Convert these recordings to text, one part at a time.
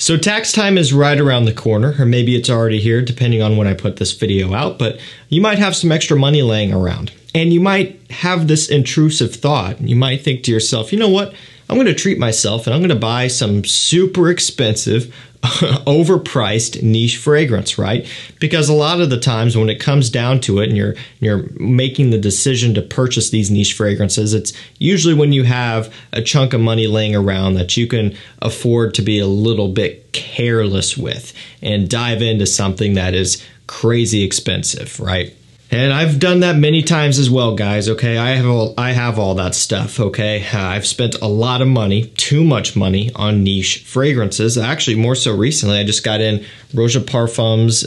So tax time is right around the corner, or maybe it's already here depending on when I put this video out, but you might have some extra money laying around. And you might have this intrusive thought. You might think to yourself, you know what? I'm going to treat myself and I'm going to buy some super expensive, overpriced niche fragrance, right? Because a lot of the times when it comes down to it and you're making the decision to purchase these niche fragrances, it's usually when you have a chunk of money laying around that you can afford to be a little bit careless with and dive into something that is crazy expensive, right? And I've done that many times as well, guys, okay? I have all that stuff, okay? I've spent a lot of money, too much money, on niche fragrances. Actually, more so recently, I just got in Rouge Parfums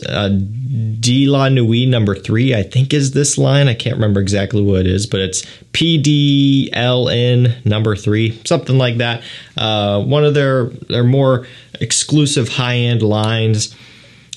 De La Nuit No. 3, I think is this line. I can't remember exactly what it is, but it's PDLN No. 3, something like that. One of their more exclusive high-end lines.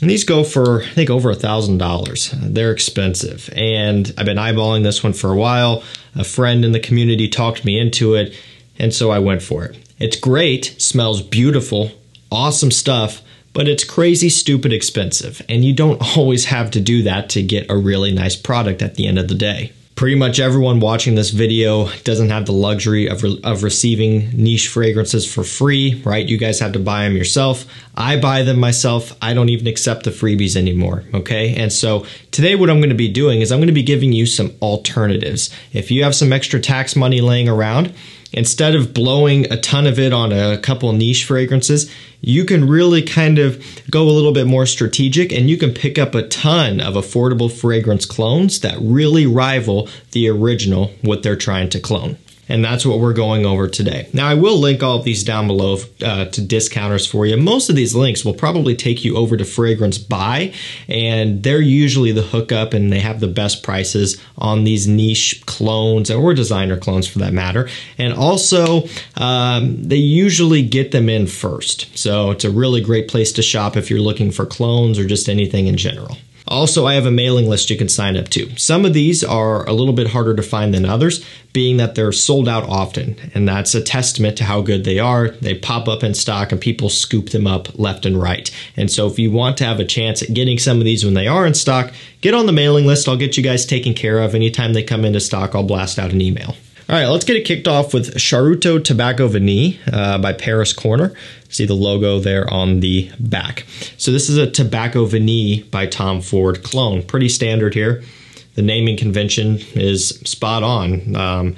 And these go for, I think, over $1,000. They're expensive. And I've been eyeballing this one for a while. A friend in the community talked me into it, and so I went for it. It's great, smells beautiful, awesome stuff, but it's crazy, stupid expensive. And you don't always have to do that to get a really nice product at the end of the day. Pretty much everyone watching this video doesn't have the luxury of receiving niche fragrances for free, right? You guys have to buy them yourself. I buy them myself. I don't even accept the freebies anymore, okay? And so today what I'm going to be doing is I'm going to be giving you some alternatives. If you have some extra tax money laying around, instead of blowing a ton of it on a couple niche fragrances, you can really kind of go a little bit more strategic and you can pick up a ton of affordable fragrance clones that really rival the original, what they're trying to clone. And that's what we're going over today. Now, I will link all of these down below to discounters for you. Most of these links will probably take you over to Fragrance Buy, and they're usually the hookup and they have the best prices on these niche clones or designer clones for that matter. And also, they usually get them in first. So it's a really great place to shop if you're looking for clones or just anything in general. Also, I have a mailing list you can sign up to. Some of these are a little bit harder to find than others, being that they're sold out often, and that's a testament to how good they are. They pop up in stock and people scoop them up left and right. And so if you want to have a chance at getting some of these when they are in stock, get on the mailing list. I'll get you guys taken care of. Anytime they come into stock, I'll blast out an email. All right, let's get it kicked off with Charuto Tobacco Vanille by Paris Corner. See the logo there on the back. So this is a Tobacco Vanille by Tom Ford clone. Pretty standard here. The naming convention is spot on. And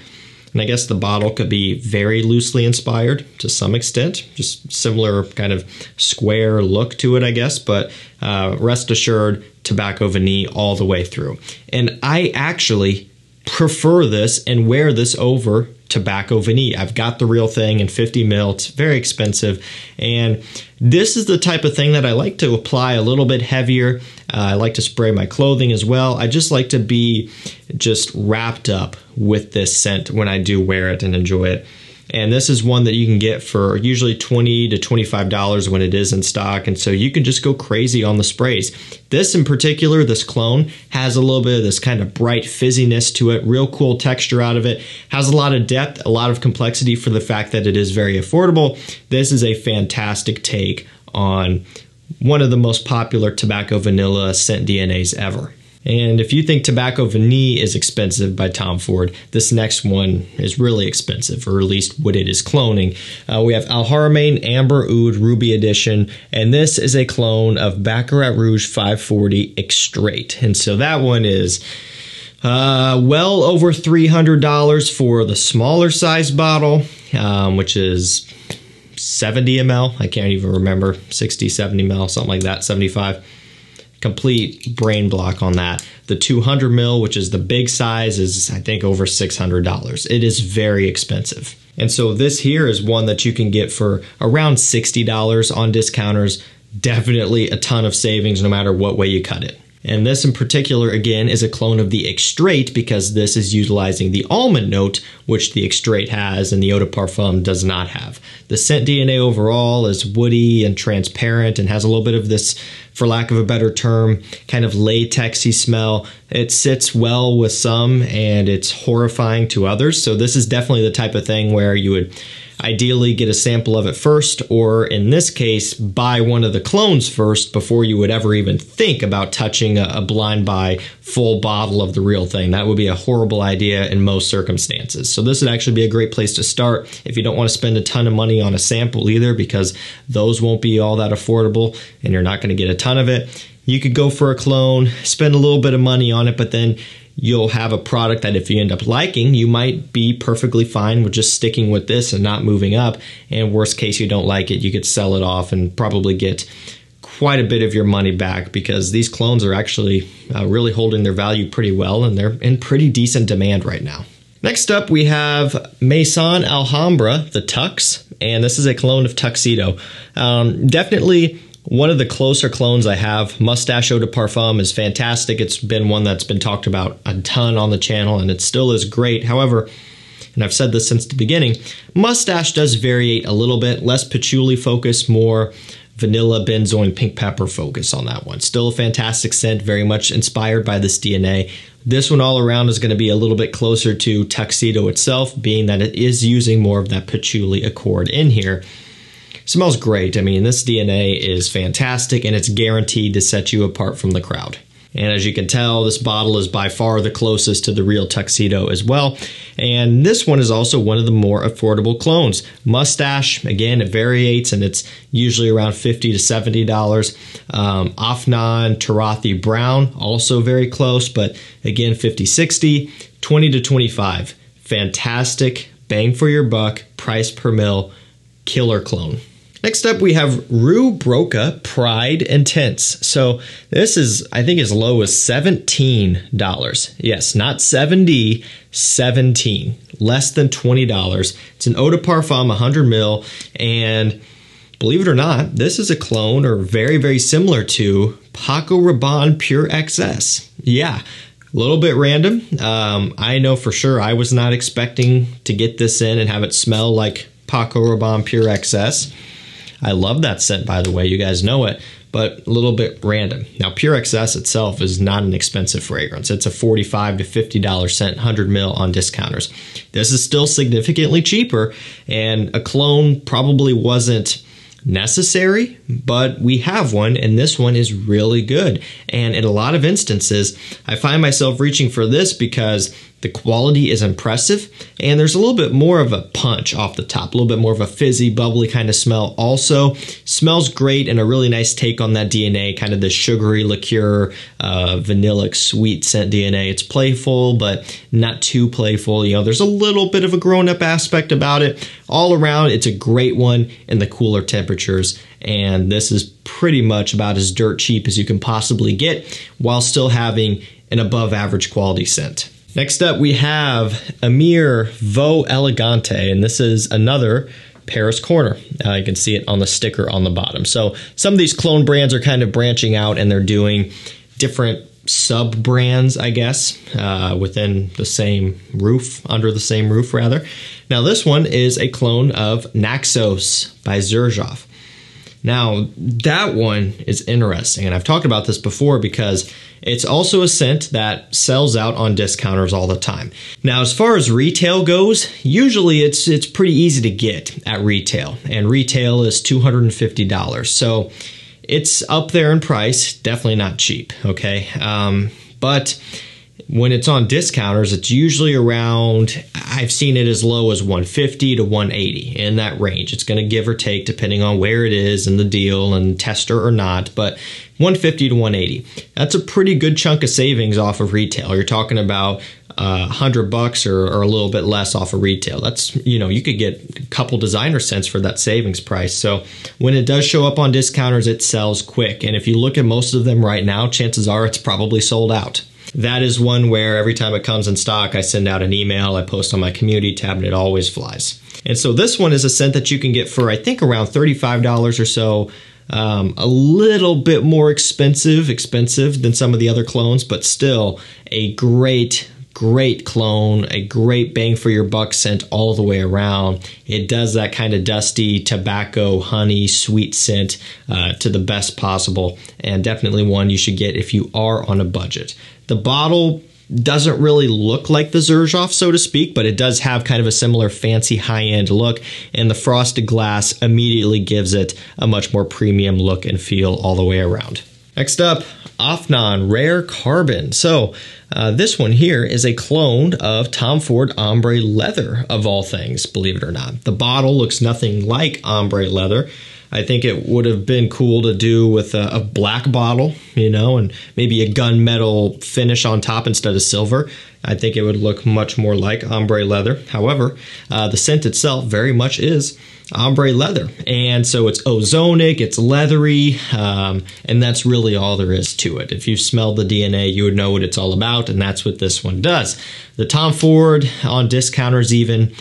I guess the bottle could be very loosely inspired to some extent. Just similar kind of square look to it, I guess. But rest assured, Tobacco Vanille all the way through. And I actually prefer this and wear this over Tobacco Vanille. I've got the real thing in 50 ml. It's very expensive. And this is the type of thing that I like to apply a little bit heavier. I like to spray my clothing as well. I just like to be just wrapped up with this scent when I do wear it and enjoy it. And this is one that you can get for usually $20 to $25 when it is in stock. And so you can just go crazy on the sprays. This in particular, this clone, has a little bit of this kind of bright fizziness to it, real cool texture out of it, has a lot of depth, a lot of complexity for the fact that it is very affordable. This is a fantastic take on one of the most popular tobacco vanilla scent DNAs ever. And if you think Tobacco Vanille is expensive by Tom Ford, this next one is really expensive, or at least what it is cloning. We have Alhambra Amber Oud Ruby Edition, and this is a clone of Baccarat Rouge 540 Extrait. And so that one is well over $300 for the smaller size bottle, which is 70 ml. I can't even remember, 60, 70 ml, something like that, 75. Complete brain block on that. The 200 ml, which is the big size, is I think over $600. It is very expensive. And so this here is one that you can get for around $60 on discounters. Definitely a ton of savings no matter what way you cut it. And this in particular, again, is a clone of the Extrait because this is utilizing the almond note, which the Extrait has and the Eau de Parfum does not have. The scent DNA overall is woody and transparent and has a little bit of this for lack of a better term, kind of latexy smell. It sits well with some and it's horrifying to others. So this is definitely the type of thing where you would ideally get a sample of it first, or in this case, buy one of the clones first before you would ever even think about touching a blind buy full bottle of the real thing. That would be a horrible idea in most circumstances. So this would actually be a great place to start if you don't want to spend a ton of money on a sample either, because those won't be all that affordable and you're not going to get a ton of it. You could go for a clone, spend a little bit of money on it, but then you'll have a product that if you end up liking, you might be perfectly fine with just sticking with this and not moving up. And worst case, you don't like it, you could sell it off and probably get quite a bit of your money back, because these clones are actually really holding their value pretty well and they're in pretty decent demand right now. Next up, we have Mustache Alhambra, the Tux, and this is a clone of Tuxedo. Definitely one of the closer clones I have. Mustache Eau de Parfum is fantastic. It's been one that's been talked about a ton on the channel, and it still is great. However, and I've said this since the beginning, Mustache does variate a little bit, less patchouli focus, more vanilla, benzoin, pink pepper focus on that one. Still a fantastic scent, very much inspired by this DNA. This one all around is going to be a little bit closer to Tuxedo itself, being that it is using more of that patchouli accord in here. Smells great. I mean, this DNA is fantastic and it's guaranteed to set you apart from the crowd. And as you can tell, this bottle is by far the closest to the real Tuxedo as well. And this one is also one of the more affordable clones. Mustache, again, it variates and it's usually around $50 to $70. Afnan Tarathi Brown, also very close, but again, 50, 60, 20 to 25. Fantastic, bang for your buck, price per mil, killer clone. Next up, we have Rue Broca Pride Intense. So this is, I think, as low as $17. Yes, not 70, 17. Less than $20. It's an Eau de Parfum, 100 mil, and believe it or not, this is a clone or very, very similar to Paco Rabanne Pure XS. Yeah, a little bit random. I know for sure I was not expecting to get this in and have it smell like Paco Rabanne Pure XS. I love that scent, by the way, you guys know it, but a little bit random. Now, Pure XS itself is not an expensive fragrance. It's a $45 to $50 scent, 100 mil on discounters. This is still significantly cheaper, and a clone probably wasn't necessary, but we have one, and this one is really good. And in a lot of instances, I find myself reaching for this because the quality is impressive, and there's a little bit more of a punch off the top, a little bit more of a fizzy, bubbly kind of smell. Also, smells great and a really nice take on that DNA, kind of the sugary liqueur, vanillic, sweet scent DNA. It's playful, but not too playful. You know, there's a little bit of a grown-up aspect about it. All around, it's a great one in the cooler temperatures, and this is pretty much about as dirt cheap as you can possibly get while still having an above-average quality scent. Next up, we have Amirvo Elegante, and this is another Paris Corner. You can see it on the sticker on the bottom. So some of these clone brands are kind of branching out, and they're doing different sub-brands, I guess, within the same roof, under the same roof, rather. Now, this one is a clone of Naxos by Xerjoff. Now, that one is interesting, and I've talked about this before because it's also a scent that sells out on discounters all the time. Now, as far as retail goes, usually it's pretty easy to get at retail, and retail is $250. So it's up there in price, definitely not cheap, okay? But when it's on discounters, it's usually around, I've seen it as low as $150 to $180, in that range. It's going to give or take depending on where it is and the deal and tester or not, but $150 to $180. That's a pretty good chunk of savings off of retail. You're talking about $100 or a little bit less off of retail. That's, you know, you could get a couple designer scents for that savings price. So when it does show up on discounters, it sells quick. And if you look at most of them right now, chances are it's probably sold out. That is one where every time it comes in stock, I send out an email, I post on my community tab, and it always flies. And so this one is a scent that you can get for, I think, around $35 or so. A little bit more expensive than some of the other clones, but still a great great clone, a great bang for your buck scent all the way around. It does that kind of dusty tobacco, honey, sweet scent to the best possible, and definitely one you should get if you are on a budget. The bottle doesn't really look like the Xerjoff, so to speak, but it does have kind of a similar fancy high-end look, and the frosted glass immediately gives it a much more premium look and feel all the way around. Next up, Afnan Rare Carbon. So this one here is a clone of Tom Ford Ombre Leather, of all things, believe it or not. The bottle looks nothing like Ombre Leather. I think it would have been cool to do with a black bottle, you know, and maybe a gunmetal finish on top instead of silver. I think it would look much more like Ombre Leather. However, the scent itself very much is Ombre Leather. And so it's ozonic, it's leathery, and that's really all there is to it. If you smelled the DNA, you would know what it's all about, and that's what this one does. The Tom Ford on discounters even,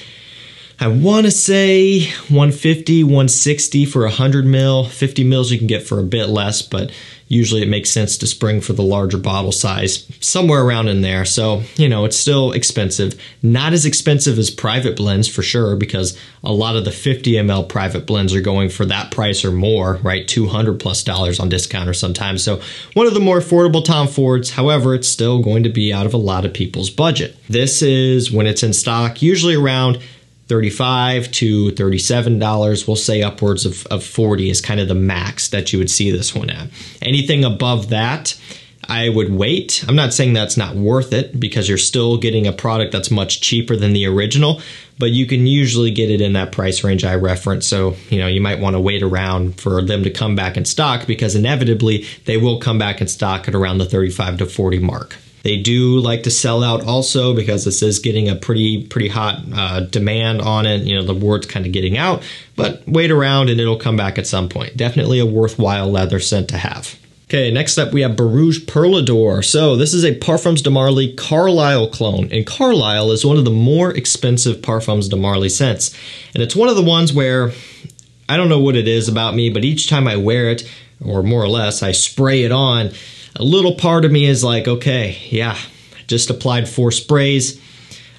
I want to say 150, 160 for 100 mil. 50 mils you can get for a bit less, but usually it makes sense to spring for the larger bottle size, somewhere around in there. So, you know, it's still expensive. Not as expensive as private blends for sure, because a lot of the 50 ml private blends are going for that price or more, right? $200+ on discounters sometimes. So one of the more affordable Tom Fords. However, it's still going to be out of a lot of people's budget. This is, when it's in stock, usually around $35 to $37. We'll say upwards of 40 is kind of the max that you would see this one at. Anything above that, I would wait. I'm not saying that's not worth it, because you're still getting a product that's much cheaper than the original, but you can usually get it in that price range I referenced. So, you know, you might want to wait around for them to come back in stock, because inevitably they will come back in stock at around the 35 to 40 mark. They do like to sell out also, because this is getting a pretty hot demand on it. You know, the word's kind of getting out, but wait around and it'll come back at some point. Definitely a worthwhile leather scent to have. Okay, next up we have Baruch Purlador. So this is a Parfums de Marly Carlisle clone, and Carlisle is one of the more expensive Parfums de Marly scents. And it's one of the ones where, I don't know what it is about me, but each time I wear it, or more or less, I spray it on, a little part of me is like, okay, yeah, I just applied 4 sprays.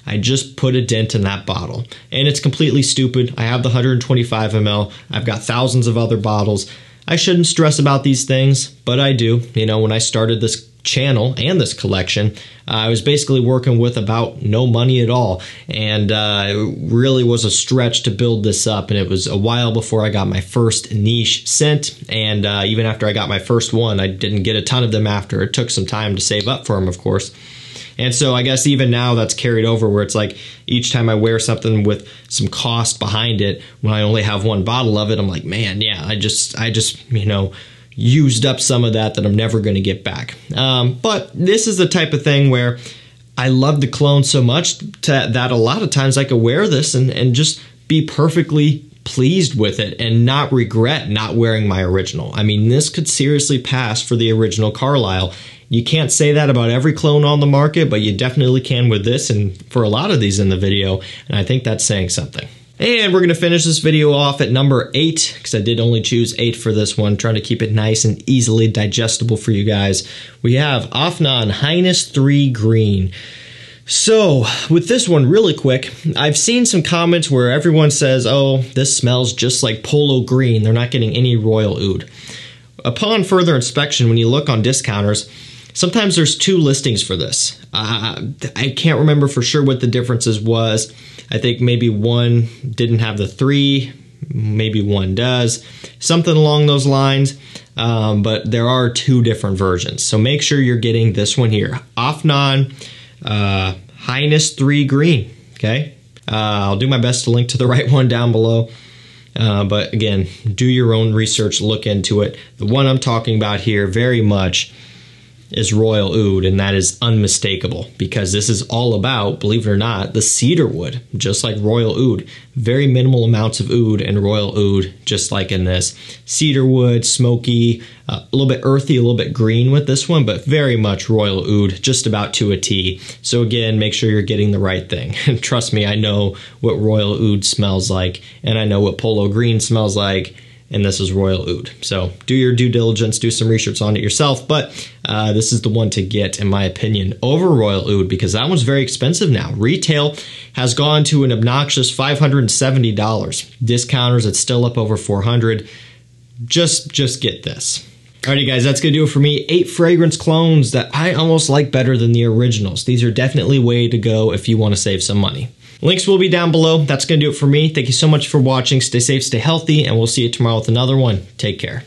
I just put a dent in that bottle. And it's completely stupid. I have the 125 ml. I've got thousands of other bottles. I shouldn't stress about these things, but I do. You know, when I started this channel and this collection, I was basically working with about no money at all, and it really was a stretch to build this up, and it was a while before I got my first niche scent, and even after I got my first one, I didn't get a ton of them after. It took some time to save up for them, of course. And so I guess even now that's carried over, where it's like each time I wear something with some cost behind it, when I only have one bottle of it, I'm like, man, yeah, I just you know, used up some of that I'm never going to get back. But this is the type of thing where I love the clone so much that a lot of times I could wear this and just be perfectly pleased with it and not regret not wearing my original. I mean, this could seriously pass for the original Carlisle. You can't say that about every clone on the market, but you definitely can with this and for a lot of these in the video, and I think that's saying something. And we're going to finish this video off at number 8, because I did only choose 8 for this one, trying to keep it nice and easily digestible for you guys. We have Afnan Highness 3 Green. So with this one, really quick, I've seen some comments where everyone says, oh, this smells just like Polo Green. They're not getting any royal oud. Upon further inspection, when you look on discounters, sometimes there's 2 listings for this. I can't remember for sure what the differences was. I think maybe one didn't have the 3, maybe one does, something along those lines. But there are 2 different versions. So make sure you're getting this one here, Afnan Highness 3 Green. Okay, I'll do my best to link to the right one down below. But again, do your own research, look into it. The one I'm talking about here very much is royal oud, and that is unmistakable, because this is all about, believe it or not, the cedar wood, just like royal oud. Very minimal amounts of oud and royal oud, just like in this. Cedar wood, smoky, a little bit earthy, a little bit green with this one, but very much royal oud, just about to a T. So again, make sure you're getting the right thing. And trust me, I know what royal oud smells like, and I know what Polo Green smells like. and this is Royal Oud. So do your due diligence, do some research on it yourself, but this is the one to get, in my opinion, over Royal Oud, because that one's very expensive now. Retail has gone to an obnoxious $570. Discounters, it's still up over $400. Just get this. Alrighty guys, that's going to do it for me. 8 fragrance clones that I almost like better than the originals. These are definitely way to go if you want to save some money. Links will be down below. That's going to do it for me. Thank you so much for watching. Stay safe, stay healthy, and we'll see you tomorrow with another one. Take care.